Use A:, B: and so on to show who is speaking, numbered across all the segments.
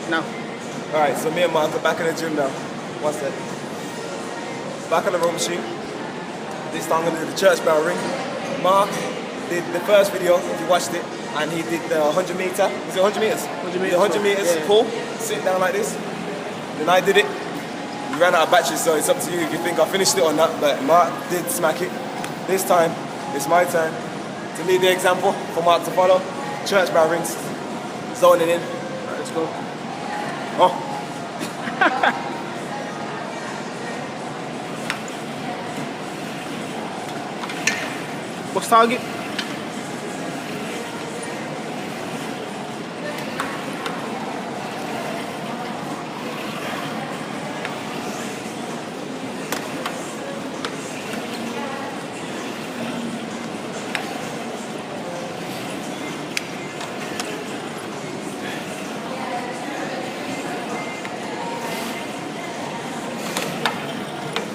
A: Now.
B: Alright, so me and Mark are back in the gym now. What's that? Back on the row machine. This time I'm going to do the church bell ring. Mark did the first video, if you watched it, and he did the 100 meter. Was it 100 meters?
A: 100 meters.
B: 100 meters
A: Yeah.
B: pull, sit down like this. Then I did it. We ran out of batteries, so it's up to you if you think I finished it or not. But Mark did smack it. This time, it's my turn to lead the example for Mark to follow. Church bell rings, zoning in.
A: Alright, let's go.
B: Oh.
A: What's target?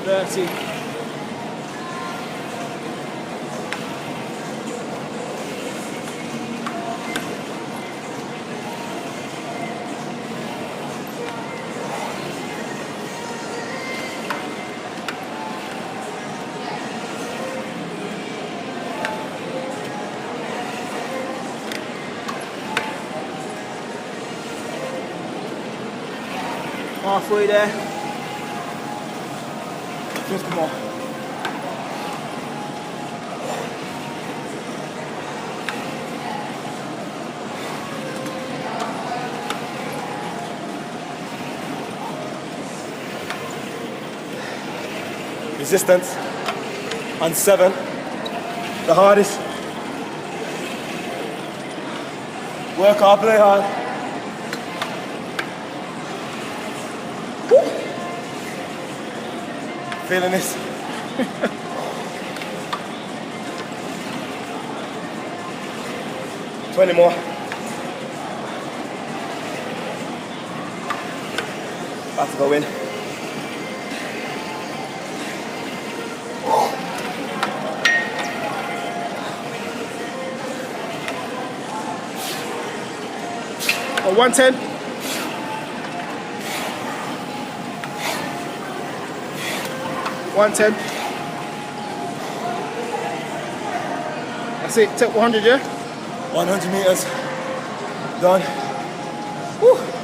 A: Dirty. Halfway there.
B: 50 more. Resistance on 7, the hardest. Work hard, play hard. Woo. Feeling this. $20 more. About to go in.
A: Oh, 110. 110. That's it. Take 100, yeah?
B: 100 meters. Done. Woo.